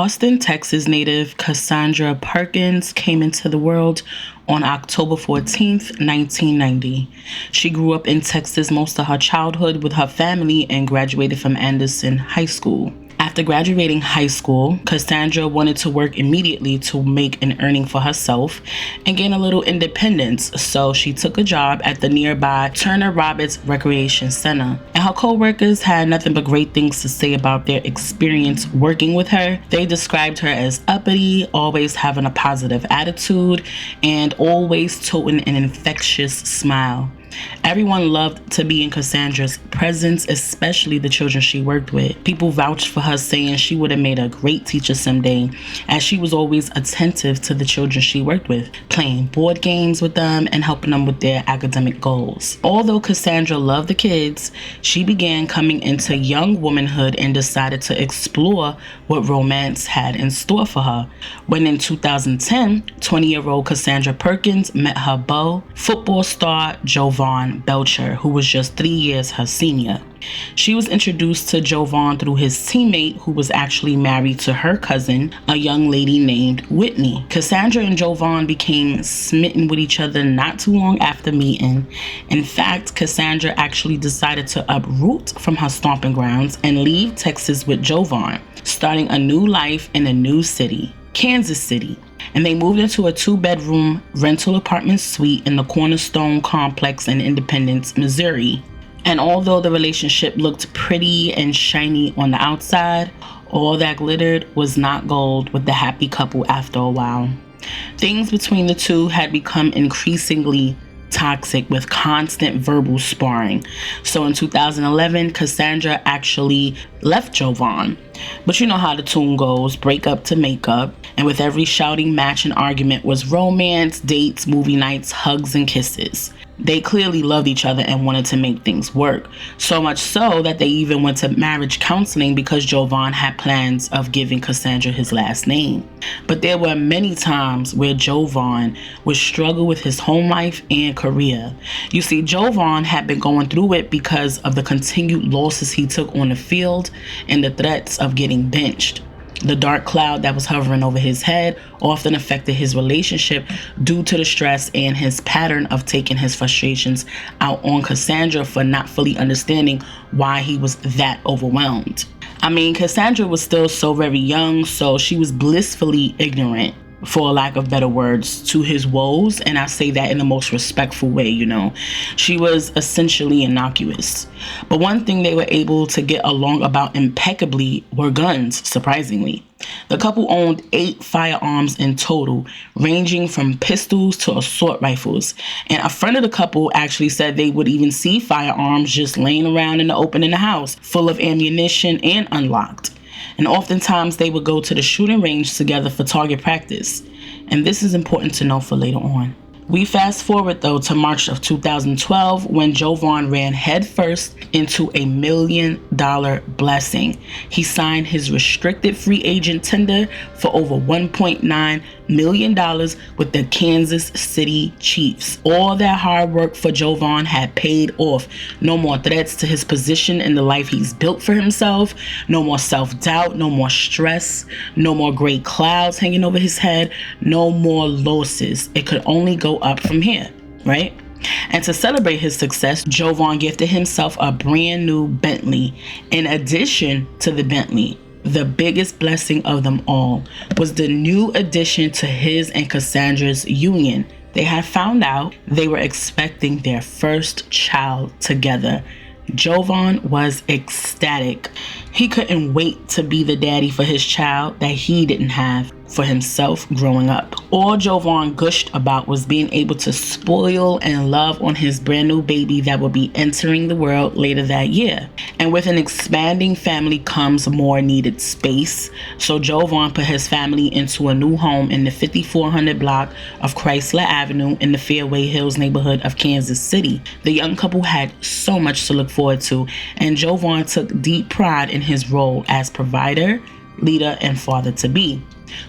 Austin, Texas native Cassandra Perkins came into the world on October 14th, 1990. She grew up in Texas most of her childhood with her family and graduated from Anderson High School. After graduating high school, Cassandra wanted to work immediately to make an earning for herself and gain a little independence, so she took a job at the nearby Turner Roberts Recreation Center. And her co-workers had nothing but great things to say about their experience working with her. They described her as uppity, always having a positive attitude, and always toting an infectious smile. Everyone loved to be in Cassandra's presence, especially the children she worked with. People vouched for her, saying she would have made a great teacher someday, as she was always attentive to the children she worked with, playing board games with them and helping them with their academic goals. Although Cassandra loved the kids, she began coming into young womanhood and decided to explore what romance had in store for her. When in 2010, 20-year-old Cassandra Perkins met her beau, football star Jovan Belcher, who was just 3 years her senior. She was introduced to Jovan through his teammate, who was actually married to her cousin, a young lady named Whitney. Cassandra and Jovan became smitten with each other not too long after meeting. In fact, Cassandra actually decided to uproot from her stomping grounds and leave Texas with Jovan, starting a new life in a new city, Kansas City. And they moved into a 2-bedroom rental apartment suite in the Cornerstone Complex in Independence, Missouri. And although the relationship looked pretty and shiny on the outside, all that glittered was not gold with the happy couple after a while. Things between the two had become increasingly toxic with constant verbal sparring. So in 2011, Cassandra actually left Jovan. But you know how the tune goes, break up to make up. And with every shouting match and argument was romance, dates, movie nights, hugs, and kisses. They clearly loved each other and wanted to make things work. So much so that they even went to marriage counseling because Jovan had plans of giving Cassandra his last name. But there were many times where Jovan would struggle with his home life and career. You see, Jovan had been going through it because of the continued losses he took on the field and the threats of getting benched. The dark cloud that was hovering over his head often affected his relationship due to the stress and his pattern of taking his frustrations out on Cassandra for not fully understanding why he was that overwhelmed. I mean, Cassandra was still so very young, so she was blissfully ignorant, for lack of better words, to his woes, and I say that in the most respectful way, you know. She was essentially innocuous. But one thing they were able to get along about impeccably were guns, surprisingly. The couple owned 8 firearms in total, ranging from pistols to assault rifles. And a friend of the couple actually said they would even see firearms just laying around in the open in the house, full of ammunition and unlocked. And oftentimes they would go to the shooting range together for target practice. And this is important to know for later on. We fast forward though to March of 2012 when Jovan ran headfirst into $1 million blessing. He signed his restricted free agent tender for over $1.9 million with the Kansas City Chiefs. All that hard work for Jovan had paid off. No more threats to his position in the life he's built for himself. No more self-doubt, no more stress, no more gray clouds hanging over his head, no more losses. It could only go up from here, right? And to celebrate his success, Jovan gifted himself a brand new Bentley. In addition to the Bentley, the biggest blessing of them all was the new addition to his and Cassandra's union. They had found out they were expecting their first child together. Jovan was ecstatic. He couldn't wait to be the daddy for his child that he didn't have for himself growing up. All Jovan gushed about was being able to spoil and love on his brand new baby that would be entering the world later that year. And with an expanding family comes more needed space. So Jovan put his family into a new home in the 5400 block of Chrysler Avenue in the Fairway Hills neighborhood of Kansas City. The young couple had so much to look forward to, and Jovan took deep pride in his role as provider, leader, and father-to-be.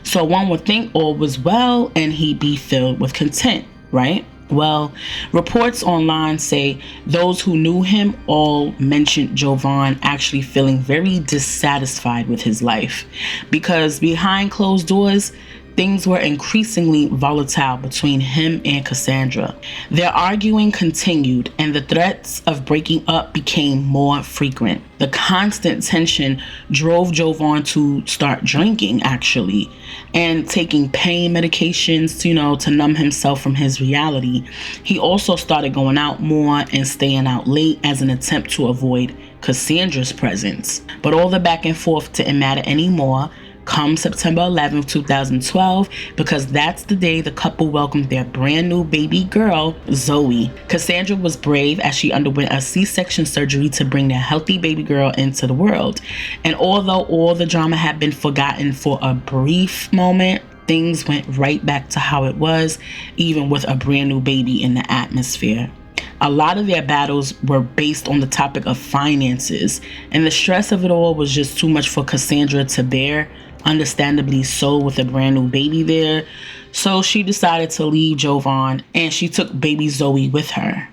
So one would think all was well and he'd be filled with content, right? Well, reports online say those who knew him all mentioned Jovan actually feeling very dissatisfied with his life because behind closed doors, things were increasingly volatile between him and Cassandra. Their arguing continued, and the threats of breaking up became more frequent. The constant tension drove Jovan to start drinking, actually, and taking pain medications, to numb himself from his reality. He also started going out more and staying out late as an attempt to avoid Cassandra's presence. But all the back and forth didn't matter anymore come September 11th, 2012, because that's the day the couple welcomed their brand new baby girl, Zoe. Cassandra was brave as she underwent a C-section surgery to bring their healthy baby girl into the world. And although all the drama had been forgotten for a brief moment, things went right back to how it was, even with a brand new baby in the atmosphere. A lot of their battles were based on the topic of finances, and the stress of it all was just too much for Cassandra to bear, understandably so with a brand new baby there. So she decided to leave Jovan, and she took baby Zoe with her.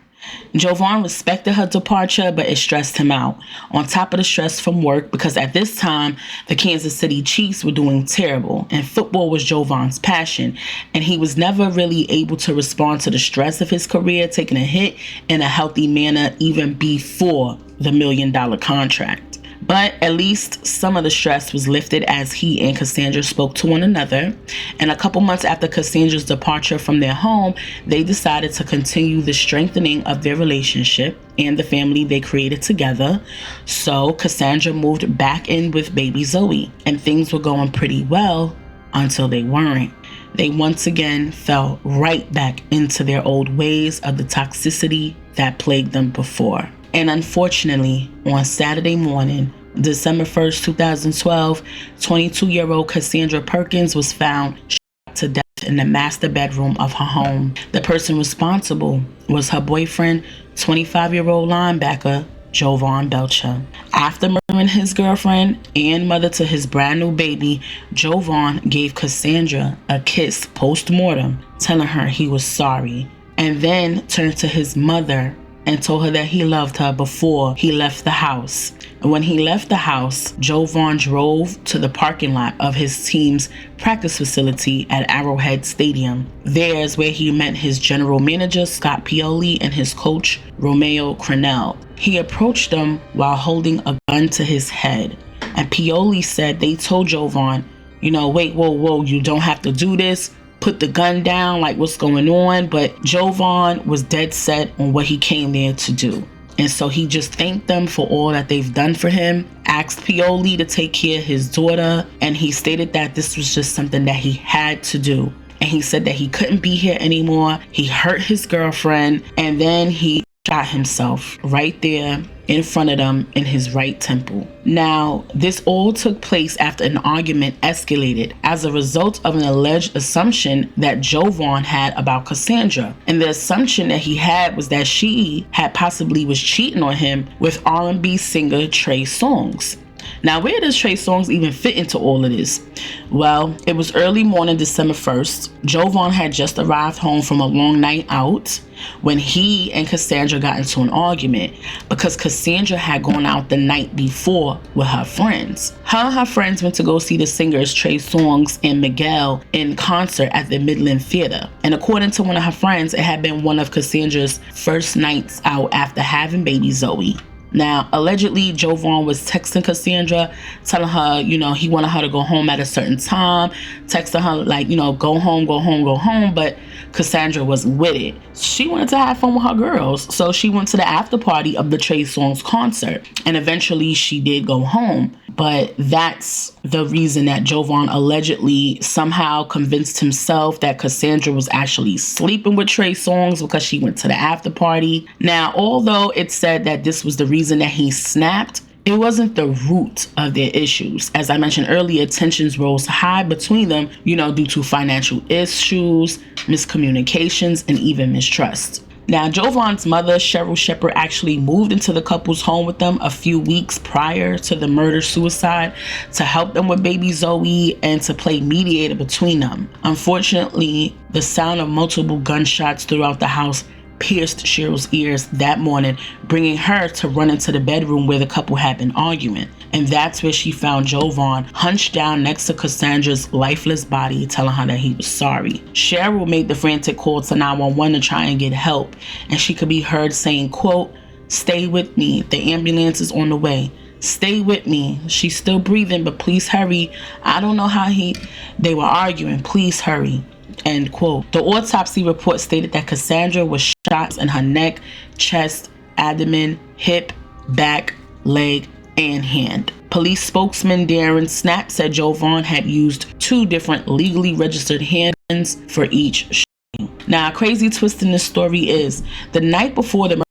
Jovan respected her departure, but it stressed him out. On top of the stress from work, because at this time, the Kansas City Chiefs were doing terrible, and football was Jovan's passion, and he was never really able to respond to the stress of his career taking a hit in a healthy manner even before the $1 million contract. But at least some of the stress was lifted as he and Cassandra spoke to one another. And a couple months after Cassandra's departure from their home, they decided to continue the strengthening of their relationship and the family they created together. So Cassandra moved back in with baby Zoe, and things were going pretty well until they weren't. They once again fell right back into their old ways of the toxicity that plagued them before. And unfortunately, on Saturday morning, December 1st, 2012, 22-year-old Cassandra Perkins was found shot to death in the master bedroom of her home. The person responsible was her boyfriend, 25-year-old linebacker, Jovan Belcher. After murdering his girlfriend and mother to his brand new baby, Jovan gave Cassandra a kiss post-mortem, telling her he was sorry, and then turned to his mother and told her that he loved her before he left the house. And when he left the house, Jovan drove to the parking lot of his team's practice facility at Arrowhead Stadium. There's where he met his general manager, Scott Pioli, and his coach, Romeo Crennel. He approached them while holding a gun to his head. And Pioli said they told Jovan, wait, whoa, you don't have to do this. Put the gun down, like what's going on? But Jovan was dead set on what he came there to do. And so he just thanked them for all that they've done for him, asked Pioli to take care of his daughter, and he stated that this was just something that he had to do. And he said that he couldn't be here anymore. He hurt his girlfriend, and then he shot himself right there in front of them in his right temple. Now, this all took place after an argument escalated as a result of an alleged assumption that Jovan had about Cassandra. And the assumption that he had was that she had possibly was cheating on him with R&B singer Trey Songz. Now, where does Trey Songz even fit into all of this? Well, it was early morning, December 1st. Jovan had just arrived home from a long night out when he and Cassandra got into an argument because Cassandra had gone out the night before with her friends. Her and her friends went to go see the singers Trey Songz and Miguel in concert at the Midland Theater. And according to one of her friends, it had been one of Cassandra's first nights out after having baby Zoe. Now, allegedly, Jovan was texting Cassandra, telling her, he wanted her to go home at a certain time, texting her like, go home, but Cassandra wasn't with it. She wanted to have fun with her girls, so she went to the after party of the Trey Songz concert, and eventually she did go home. But that's the reason that Jovan allegedly somehow convinced himself that Cassandra was actually sleeping with Trey Songz because she went to the after party. Now, although it said that this was the reason that he snapped, it wasn't the root of their issues. As I mentioned earlier, tensions rose high between them, due to financial issues, miscommunications, and even mistrust. Now, Jovan's mother, Cheryl Shepard, actually moved into the couple's home with them a few weeks prior to the murder-suicide to help them with baby Zoe and to play mediator between them. Unfortunately, the sound of multiple gunshots throughout the house pierced Cheryl's ears that morning, bringing her to run into the bedroom where the couple had been arguing. And that's where she found Jovan hunched down next to Cassandra's lifeless body, telling her that he was sorry. Cheryl made the frantic call to 911 to try and get help, and she could be heard saying, quote, "Stay with me. The ambulance is on the way. Stay with me. She's still breathing, but please hurry. I don't know how They were arguing. Please hurry." End quote. The autopsy report stated that Cassandra was shot in her neck, chest, abdomen, hip, back, leg, and hand. Police spokesman Darren Snap said Jovan had used 2 different legally registered hands for each shooting. Now, a crazy twist in this story is the night before the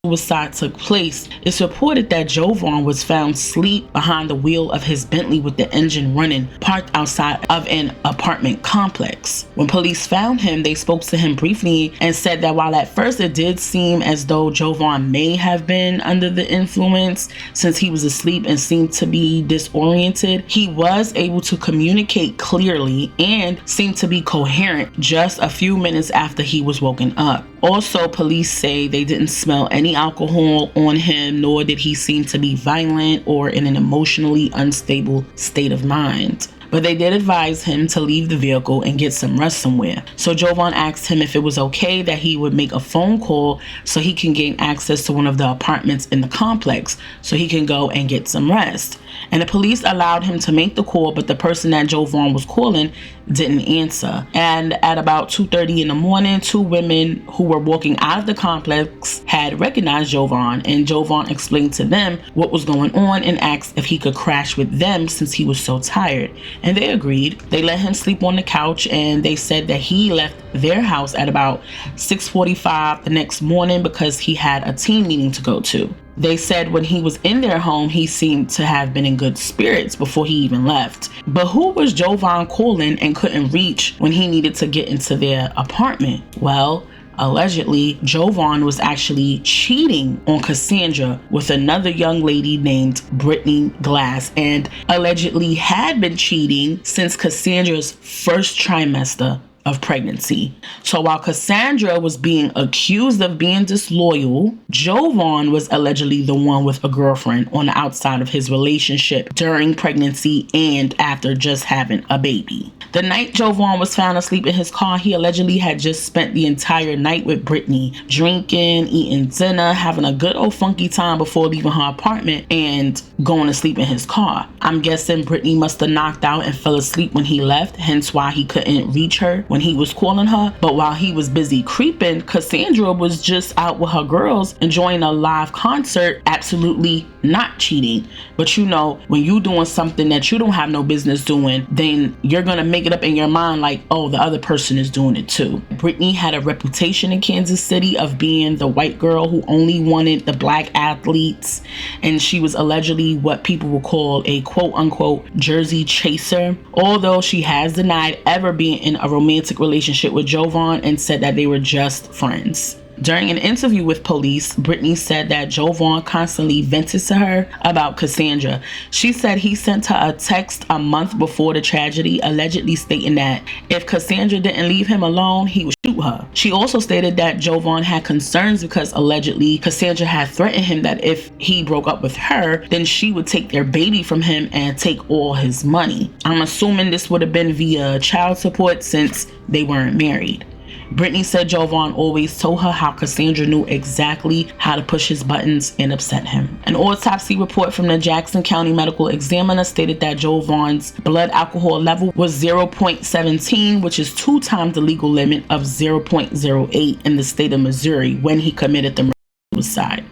suicide took place, it's reported that Jovan was found asleep behind the wheel of his Bentley with the engine running, parked outside of an apartment complex. When police found him, they spoke to him briefly and said that while at first it did seem as though Jovan may have been under the influence since he was asleep and seemed to be disoriented, he was able to communicate clearly and seemed to be coherent just a few minutes after he was woken up. Also, police say they didn't smell any alcohol on him, nor did he seem to be violent or in an emotionally unstable state of mind. But they did advise him to leave the vehicle and get some rest somewhere. So Jovan asked him if it was okay that he would make a phone call so he can gain access to one of the apartments in the complex so he can go and get some rest. And the police allowed him to make the call, but the person that Jovan was calling didn't answer. And at about 2:30 in the morning, 2 women who were walking out of the complex had recognized Jovan, and Jovan explained to them what was going on and asked if he could crash with them since he was so tired. And they agreed. They let him sleep on the couch, and they said that he left their house at about 6:45 the next morning because he had a team meeting to go to. They said when he was in their home, he seemed to have been in good spirits before he even left. But who was Jovan calling and couldn't reach when he needed to get into their apartment? Well, allegedly, Jovan was actually cheating on Cassandra with another young lady named Brittany Glass, and allegedly had been cheating since Cassandra's first trimester of pregnancy. So while Cassandra was being accused of being disloyal, Jovan was allegedly the one with a girlfriend on the outside of his relationship during pregnancy and after just having a baby. The night Jovan was found asleep in his car, he allegedly had just spent the entire night with Brittany, drinking, eating dinner, having a good old funky time before leaving her apartment and going to sleep in his car. I'm guessing Brittany must have knocked out and fell asleep when he left, hence why he couldn't reach her when he was calling her. But while he was busy creeping, Cassandra was just out with her girls enjoying a live concert, absolutely not cheating. But you know, when you doing something that you don't have no business doing, then you're gonna make it up in your mind like, oh, the other person is doing it too. Brittany had a reputation in Kansas City of being the white girl who only wanted the black athletes, and she was allegedly what people would call a quote-unquote Jersey chaser, although she has denied ever being in a romantic relationship with Jovan and said that they were just friends. During an interview with police, Brittany said that Jovan constantly vented to her about Cassandra. She said he sent her a text a month before the tragedy, allegedly stating that if Cassandra didn't leave him alone, he would shoot her. She also stated that Jovan had concerns because allegedly Cassandra had threatened him that if he broke up with her, then she would take their baby from him and take all his money. I'm assuming this would have been via child support since they weren't married. Brittany said Jovan always told her how Cassandra knew exactly how to push his buttons and upset him. An autopsy report from the Jackson County Medical Examiner stated that Jovan's blood alcohol level was 0.17, which is 2 times the legal limit of 0.08 in the state of Missouri when he committed the suicide.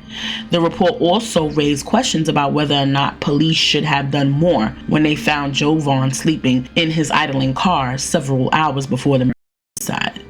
The report also raised questions about whether or not police should have done more when they found Jovan sleeping in his idling car several hours before the suicide.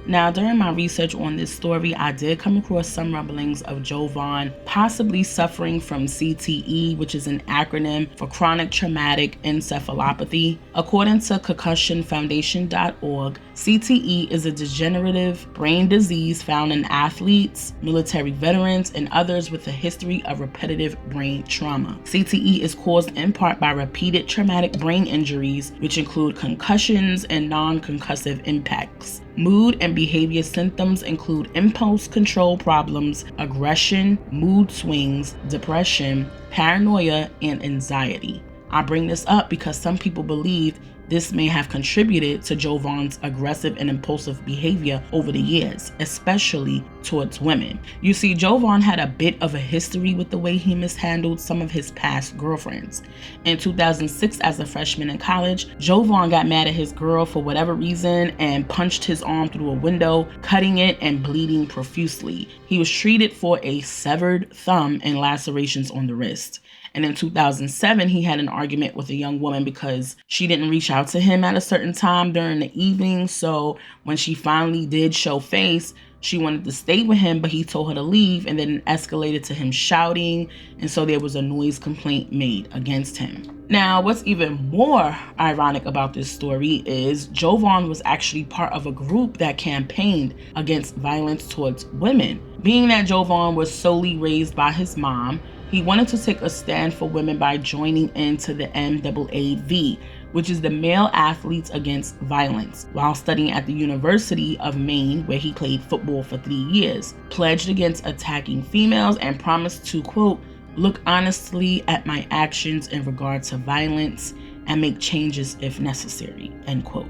Now, during my research on this story, I did come across some rumblings of Jovan possibly suffering from CTE, which is an acronym for chronic traumatic encephalopathy. According to concussionfoundation.org, CTE is a degenerative brain disease found in athletes, military veterans, and others with a history of repetitive brain trauma. CTE is caused in part by repeated traumatic brain injuries, which include concussions and non-concussive impacts. Mood and behavior symptoms include impulse control problems, aggression, mood swings, depression, paranoia, and anxiety. I bring this up because some people believe this may have contributed to Jovan's aggressive and impulsive behavior over the years, especially towards women. You see, Jovan had a bit of a history with the way he mishandled some of his past girlfriends. In 2006, as a freshman in college, Jovan got mad at his girl for whatever reason and punched his arm through a window, cutting it and bleeding profusely. He was treated for a severed thumb and lacerations on the wrist. And in 2007, he had an argument with a young woman because she didn't reach out to him at a certain time during the evening. So when she finally did show face, she wanted to stay with him, but he told her to leave, and then it escalated to him shouting. And so there was a noise complaint made against him. Now, what's even more ironic about this story is Jovan was actually part of a group that campaigned against violence towards women. Being that Jovan was solely raised by his mom, he wanted to take a stand for women by joining into the MAAV, which is the Male Athletes Against Violence, while studying at the University of Maine, where he played football for 3 years, pledged against attacking females, and promised to, quote, look honestly at my actions in regard to violence and make changes if necessary, end quote.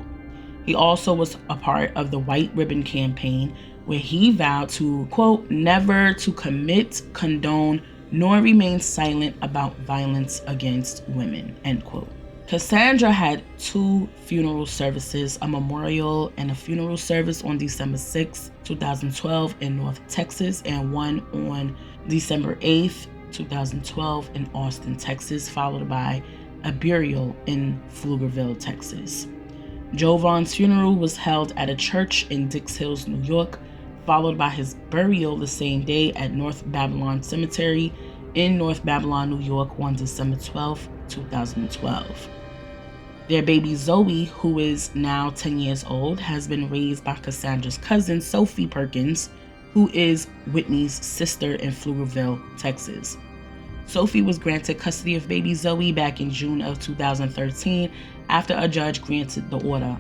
He also was a part of the White Ribbon Campaign, where he vowed to, quote, never to commit, condone, nor remain silent about violence against women, end quote. Cassandra had 2 funeral services, a memorial and a funeral service on December 6, 2012 in North Texas, and one on December 8th, 2012 in Austin, Texas, followed by a burial in Pflugerville, Texas. Jovan's funeral was held at a church in Dix Hills, New York, followed by his burial the same day at North Babylon Cemetery in North Babylon, New York on December 12, 2012. Their baby Zoe, who is now 10 years old, has been raised by Cassandra's cousin, Sophie Perkins, who is Whitney's sister in Pflugerville, Texas. Sophie was granted custody of baby Zoe back in June of 2013 after a judge granted the order.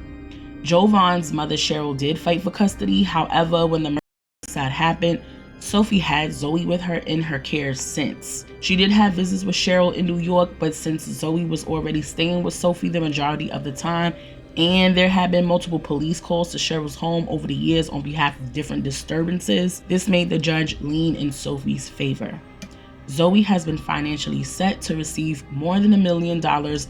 Jovan's mother, Cheryl, did fight for custody. However, when the murder happened, Sophie had Zoe with her in her care since. She did have visits with Cheryl in New York, but since Zoe was already staying with Sophie the majority of the time, and there had been multiple police calls to Cheryl's home over the years on behalf of different disturbances, this made the judge lean in Sophie's favor. Zoe has been financially set to receive more than $1 million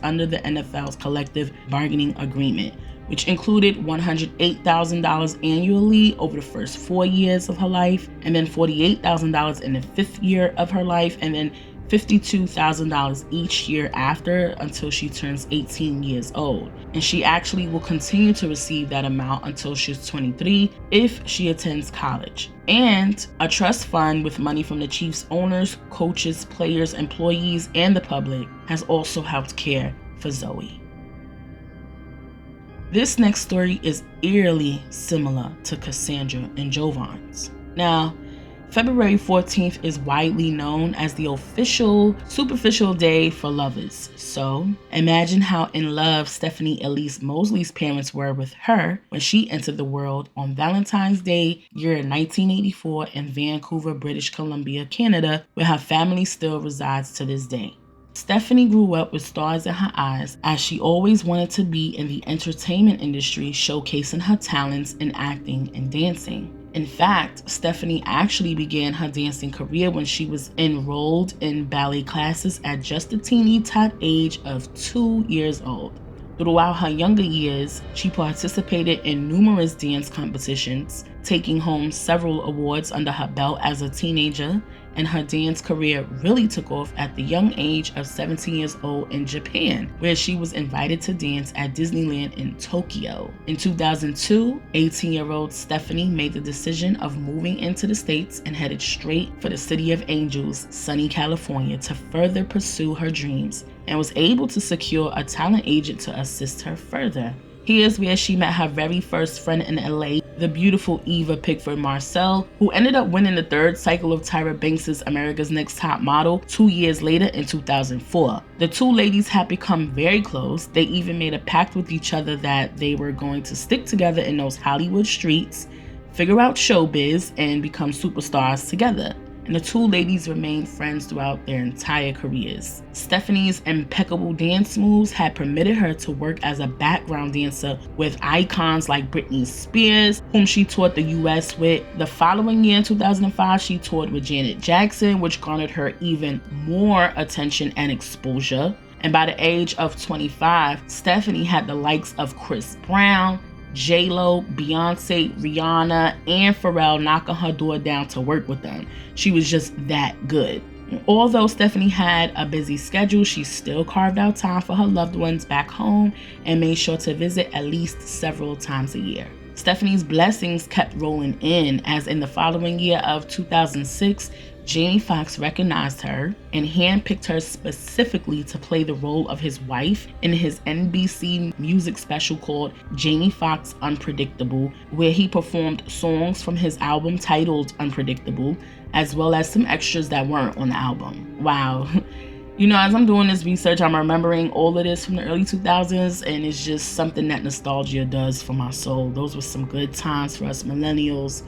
under the NFL's collective bargaining agreement, which included $108,000 annually over the first 4 years of her life, and then $48,000 in the 5th year of her life, and then $52,000 each year after until she turns 18 years old. And she actually will continue to receive that amount until she's 23 if she attends college. And a trust fund with money from the Chiefs owners, coaches, players, employees, and the public has also helped care for Zoe. This next story is eerily similar to Cassandra and Jovan's. Now, February 14th is widely known as the official superficial day for lovers. So imagine how in love Stephanie Elise Mosely's parents were with her when she entered the world on Valentine's Day, year 1984 in Vancouver, British Columbia, Canada, where her family still resides to this day. Stephanie grew up with stars in her eyes as she always wanted to be in the entertainment industry, showcasing her talents in acting and dancing. In fact, Stephanie actually began her dancing career when she was enrolled in ballet classes at just a teeny tot age of 2 years old. Throughout her younger years, she participated in numerous dance competitions, taking home several awards under her belt as a teenager, and her dance career really took off at the young age of 17 years old in Japan, where she was invited to dance at Disneyland in Tokyo. In 2002, 18-year-old Stephanie made the decision of moving into the States and headed straight for the City of Angels, sunny California, to further pursue her dreams, and was able to secure a talent agent to assist her further. Here's where she met her very first friend in LA, the beautiful Eva Pickford Marcel, who ended up winning the third cycle of Tyra Banks' America's Next Top Model 2 years later in 2004. The two ladies had become very close. They even made a pact with each other that they were going to stick together in those Hollywood streets, figure out showbiz, and become superstars together. And the two ladies remained friends throughout their entire careers. Stephanie's impeccable dance moves had permitted her to work as a background dancer with icons like Britney Spears, whom she toured the US with. The following year, in 2005, she toured with Janet Jackson, which garnered her even more attention and exposure. And by the age of 25, Stephanie had the likes of Chris Brown, J-Lo, Beyonce, Rihanna, and Pharrell knocking her door down to work with them. She was just that good. Although Stephanie had a busy schedule, she still carved out time for her loved ones back home and made sure to visit at least several times a year. Stephanie's blessings kept rolling in, as in the following year of 2006, Jamie Foxx recognized her and handpicked her specifically to play the role of his wife in his NBC music special called Jamie Foxx Unpredictable, where he performed songs from his album titled Unpredictable, as well as some extras that weren't on the album. Wow. You know, as I'm doing this research, I'm remembering all of this from the early 2000s, and it's just something that nostalgia does for my soul. Those were some good times for us millennials.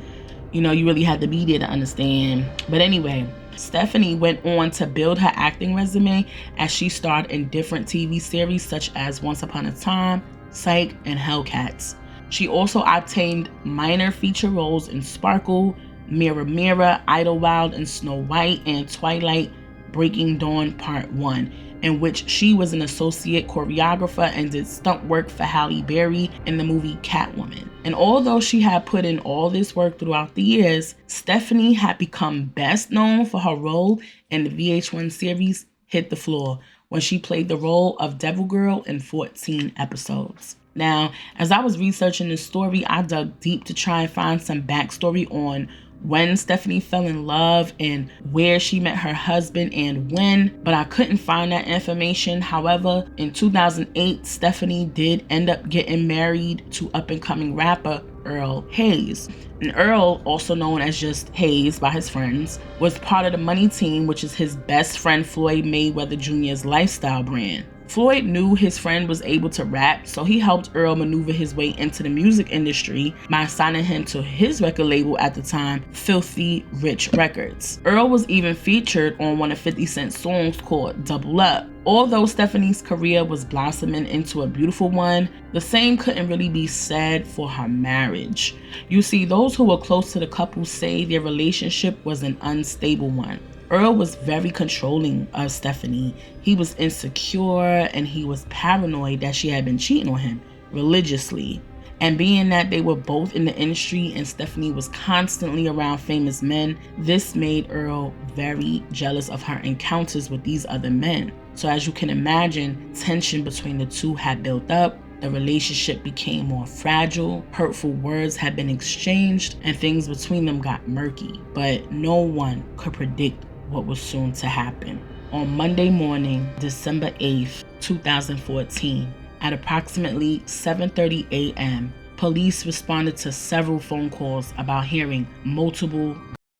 You know, you really had to be there to understand. But anyway, Stephanie went on to build her acting resume as she starred in different TV series such as Once Upon a Time, Psych, and Hellcats. She also obtained minor feature roles in Sparkle, Mirror Mirror, Idlewild, and Snow White, and Twilight Breaking Dawn Part 1, in which she was an associate choreographer and did stunt work for Halle Berry in the movie Catwoman. And although she had put in all this work throughout the years, Stephanie had become best known for her role in the VH1 series Hit the Floor, when she played the role of Devil Girl in 14 episodes. Now, as I was researching this story, I dug deep to try and find some backstory on when Stephanie fell in love and where she met her husband and when, but I couldn't find that information. However, in 2008, Stephanie did end up getting married to up-and-coming rapper Earl Hayes. And Earl, also known as just Hayes by his friends, was part of the Money Team, which is his best friend Floyd Mayweather Jr.'s lifestyle brand. Floyd knew his friend was able to rap, so he helped Earl maneuver his way into the music industry by signing him to his record label at the time, Filthy Rich Records. Earl was even featured on one of 50 Cent's songs called Double Up. Although Stephanie's career was blossoming into a beautiful one, the same couldn't really be said for her marriage. You see, those who were close to the couple say their relationship was an unstable one. Earl was very controlling of Stephanie. He was insecure and he was paranoid that she had been cheating on him religiously. And being that they were both in the industry and Stephanie was constantly around famous men, this made Earl very jealous of her encounters with these other men. So as you can imagine, tension between the two had built up. The relationship became more fragile, hurtful words had been exchanged, and things between them got murky. But no one could predict what was soon to happen. On Monday morning, December 8th, 2014, at approximately 7:30 a.m., police responded to several phone calls about hearing multiple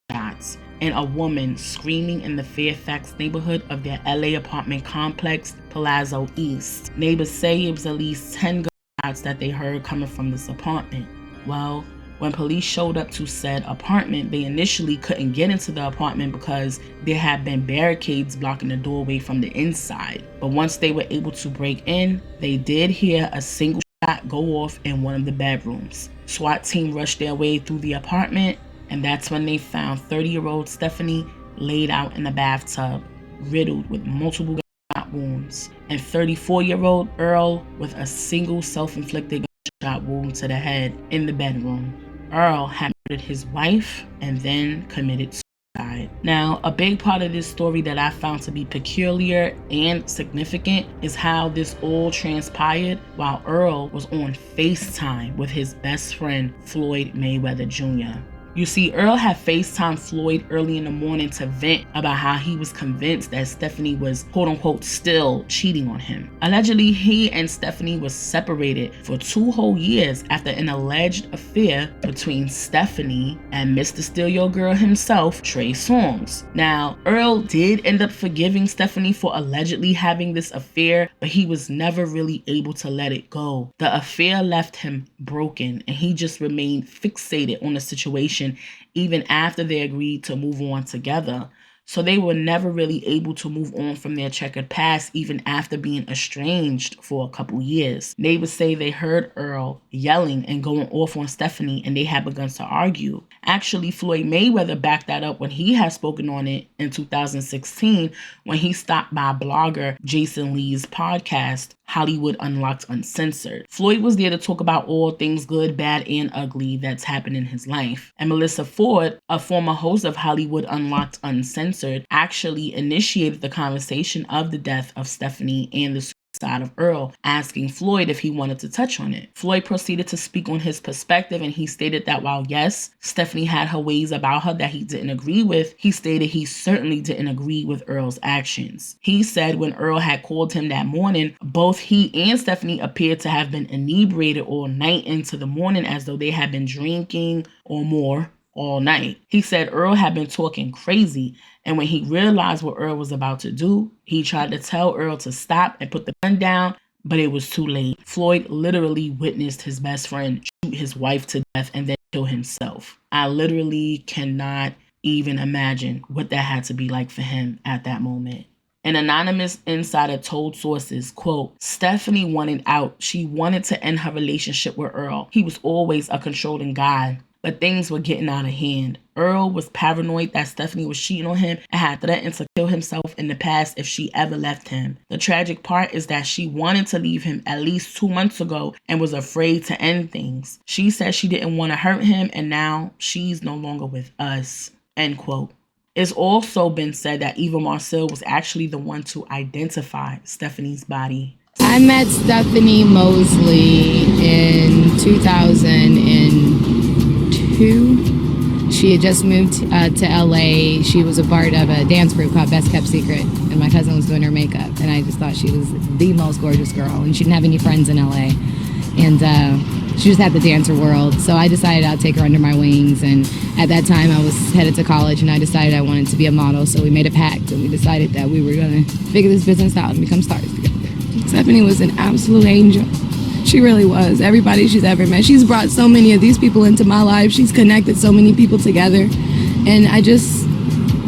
gunshots and a woman screaming in the Fairfax neighborhood of their LA apartment complex, Palazzo East. Neighbors say it was at least 10 gunshots that they heard coming from this apartment. Well, when police showed up to said apartment, they initially couldn't get into the apartment because there had been barricades blocking the doorway from the inside. But once they were able to break in, they did hear a single shot go off in one of the bedrooms. SWAT team rushed their way through the apartment, and that's when they found 30-year-old Stephanie laid out in a bathtub, riddled with multiple gunshot wounds, and 34-year-old Earl with a single self-inflicted gunshot wound to the head in the bedroom. Earl had murdered his wife and then committed suicide. Now, a big part of this story that I found to be peculiar and significant is how this all transpired while Earl was on FaceTime with his best friend, Floyd Mayweather Jr. You see, Earl had FaceTimed Floyd early in the morning to vent about how he was convinced that Stephanie was quote-unquote still cheating on him. Allegedly, he and Stephanie were separated for 2 whole years after an alleged affair between Stephanie and Mr. Steal Your Girl himself, Trey Songz. Now, Earl did end up forgiving Stephanie for allegedly having this affair, but he was never really able to let it go. The affair left him broken, and he just remained fixated on the situation even after they agreed to move on together. So they were never really able to move on from their checkered past even after being estranged for a couple years. Neighbors say they heard Earl yelling and going off on Stephanie, and they had begun to argue. Actually, Floyd Mayweather backed that up when he had spoken on it in 2016 when he stopped by blogger Jason Lee's podcast, Hollywood Unlocked Uncensored. Floyd was there to talk about all things good, bad, and ugly that's happened in his life. And Melissa Ford, a former host of Hollywood Unlocked Uncensored, actually initiated the conversation of the death of Stephanie and the suicide of Earl, asking Floyd if he wanted to touch on it. Floyd proceeded to speak on his perspective, and he stated that while yes, Stephanie had her ways about her that he didn't agree with, he stated he certainly didn't agree with Earl's actions. He said when Earl had called him that morning, both he and Stephanie appeared to have been inebriated all night into the morning as though they had been drinking or more all night. He said Earl had been talking crazy, and when he realized what Earl was about to do, he tried to tell Earl to stop and put the gun down, but it was too late. Floyd literally witnessed his best friend shoot his wife to death and then kill himself. I literally cannot even imagine what that had to be like for him at that moment. An anonymous insider told sources, quote, Stephanie wanted out. She wanted to end her relationship with Earl. He was always a controlling guy, but things were getting out of hand. Earl was paranoid that Stephanie was cheating on him and had threatened to kill himself in the past if she ever left him. The tragic part is that she wanted to leave him at least 2 months ago and was afraid to end things. She said she didn't want to hurt him, and now she's no longer with us, end quote. It's also been said that Eva Marcel was actually the one to identify Stephanie's body. I met Stephanie Mosely in 2002. She had just moved to LA. She was a part of a dance group called Best Kept Secret, and my cousin was doing her makeup, and I just thought she was the most gorgeous girl, and she didn't have any friends in LA, and she just had the dancer world. So I decided I'd take her under my wings, and at that time I was headed to college, and I decided I wanted to be a model, so we made a pact, and we decided that we were going to figure this business out and become stars together. Stephanie was an absolute angel. She really was. Everybody she's ever met. She's brought so many of these people into my life. She's connected so many people together. And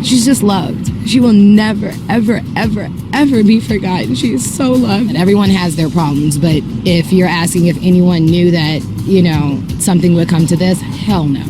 she's just loved. She will never, ever, ever, ever be forgotten. She is so loved. And everyone has their problems, but if you're asking if anyone knew that, something would come to this, hell no.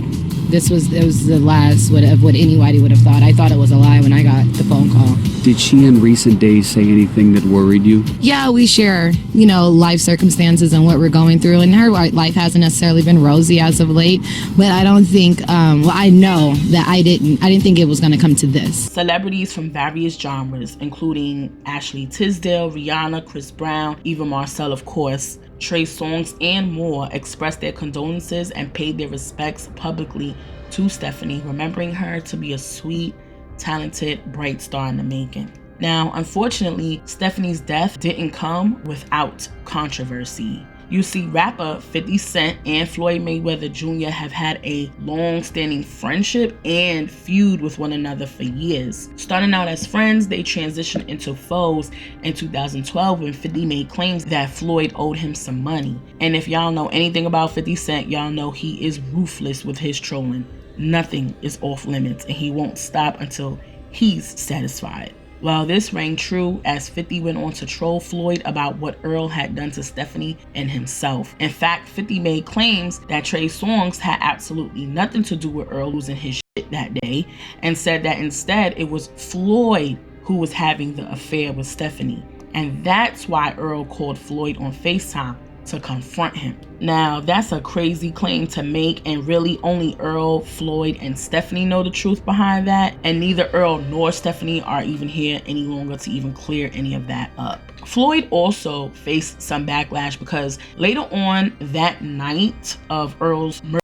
It was the last of what anybody would have thought. I thought it was a lie when I got the phone call. Did she in recent days say anything that worried you? Yeah, we share, life circumstances and what we're going through. And her life hasn't necessarily been rosy as of late. But I don't think, I know that I didn't think it was going to come to this. Celebrities from various genres, including Ashley Tisdale, Rihanna, Chris Brown, Eva Marcel, of course, Trey Songz, and more, expressed their condolences and paid their respects publicly to Stephanie, remembering her to be a sweet, talented, bright star in the making. Now, unfortunately, Stephanie's death didn't come without controversy. You see, rapper 50 Cent and Floyd Mayweather Jr. have had a long-standing friendship and feud with one another for years. Starting out as friends, they transitioned into foes in 2012 when 50 made claims that Floyd owed him some money. And if y'all know anything about 50 Cent, y'all know he is ruthless with his trolling. Nothing is off limits, and he won't stop until he's satisfied. Well, this rang true as 50 went on to troll Floyd about what Earl had done to Stephanie and himself. In fact, 50 made claims that Trey Songz had absolutely nothing to do with Earl losing his shit that day, and said that instead it was Floyd who was having the affair with Stephanie. And that's why Earl called Floyd on FaceTime to confront him. Now, that's a crazy claim to make, and really only Earl, Floyd, and Stephanie know the truth behind that, and neither Earl nor Stephanie are even here any longer to even clear any of that up. Floyd also faced some backlash because later on that night of Earl's murder,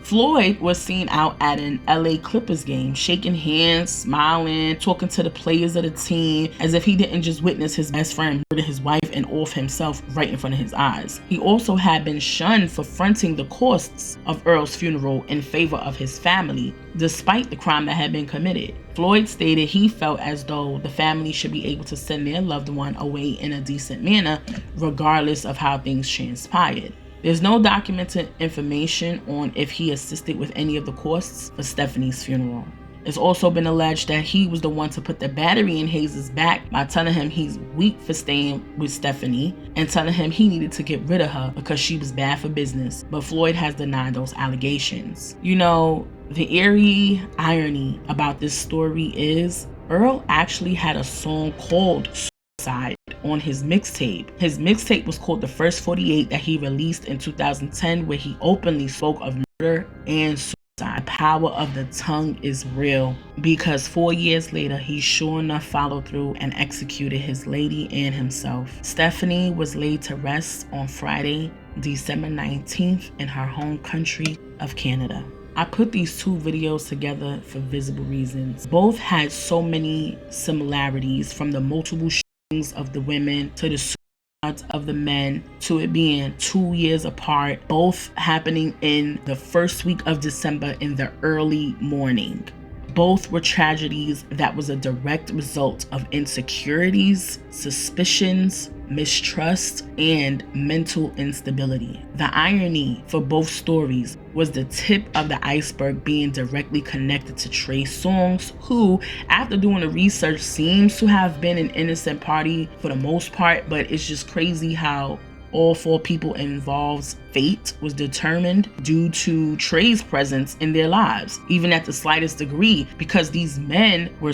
Floyd was seen out at an LA Clippers game, shaking hands, smiling, talking to the players of the team as if he didn't just witness his best friend murder his wife and off himself right in front of his eyes. He also had been shunned for fronting the costs of Earl's funeral in favor of his family, despite the crime that had been committed. Floyd stated he felt as though the family should be able to send their loved one away in a decent manner, regardless of how things transpired. There's no documented information on if he assisted with any of the costs for Stephanie's funeral. It's also been alleged that he was the one to put the battery in Hayes' back by telling him he's weak for staying with Stephanie and telling him he needed to get rid of her because she was bad for business, but Floyd has denied those allegations. You know, the eerie irony about this story is Earl actually had a song called Suicide on his mixtape. His mixtape was called The First 48 that he released in 2010, where he openly spoke of murder and suicide. The power of the tongue is real, because 4 years later he sure enough followed through and executed his lady and himself. Stephanie was laid to rest on Friday, December 19th in her home country of Canada. I put these two videos together for visible reasons. Both had so many similarities, from the multiple shootings of the women to the suicides of the men, to it being 2 years apart, both happening in the first week of December in the early morning. Both were tragedies that was a direct result of insecurities, suspicions, mistrust, and mental instability. The irony for both stories was the tip of the iceberg being directly connected to Trey Songz, who, after doing the research, seems to have been an innocent party for the most part, but it's just crazy how all 4 people involved's fate was determined due to Trey's presence in their lives, even at the slightest degree, because these men were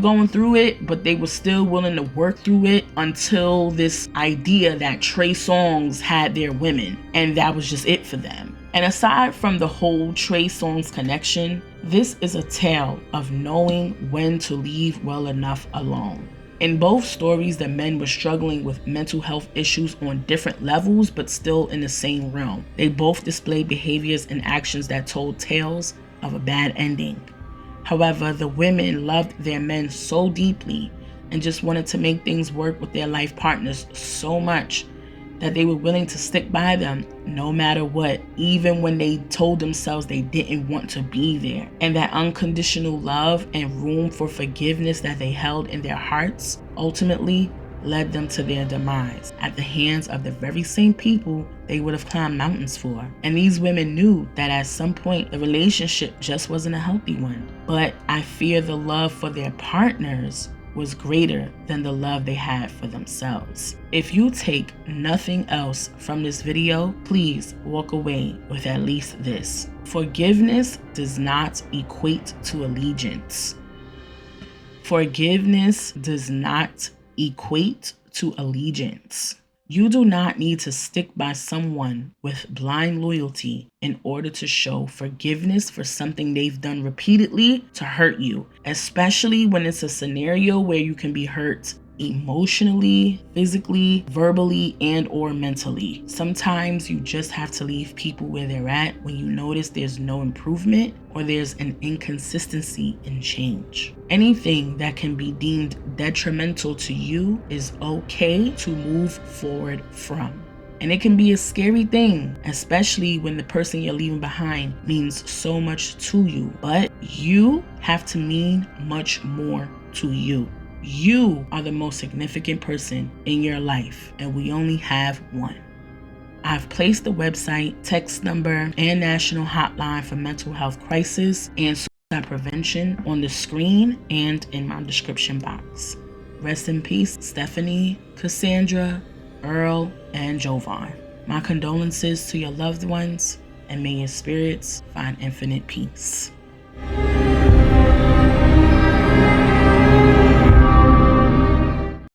going through it, but they were still willing to work through it until this idea that Trey Songz had their women, and that was just it for them. And aside from the whole Trey Songz connection, this is a tale of knowing when to leave well enough alone. In both stories, the men were struggling with mental health issues on different levels, but still in the same realm. They both displayed behaviors and actions that told tales of a bad ending. However, the women loved their men so deeply and just wanted to make things work with their life partners so much that they were willing to stick by them no matter what, even when they told themselves they didn't want to be there. And that unconditional love and room for forgiveness that they held in their hearts ultimately led them to their demise at the hands of the very same people they would have climbed mountains for. And these women knew that at some point the relationship just wasn't a healthy one. But I fear the love for their partners was greater than the love they had for themselves. If you take nothing else from this video, please walk away with at least this: forgiveness does not equate to allegiance. Forgiveness does not equate to allegiance. You do not need to stick by someone with blind loyalty in order to show forgiveness for something they've done repeatedly to hurt you, especially when it's a scenario where you can be hurt emotionally, physically, verbally, and or mentally. Sometimes you just have to leave people where they're at when you notice there's no improvement or there's an inconsistency in change. Anything that can be deemed detrimental to you is okay to move forward from. And it can be a scary thing, especially when the person you're leaving behind means so much to you. But you have to mean much more to you. You are the most significant person in your life, and we only have one. I've placed the website, text number, and national hotline for mental health crisis and suicide prevention on the screen and in my description box. Rest in peace, Stephanie, Cassandra, Earl, and Jovan. My condolences to your loved ones, and may your spirits find infinite peace.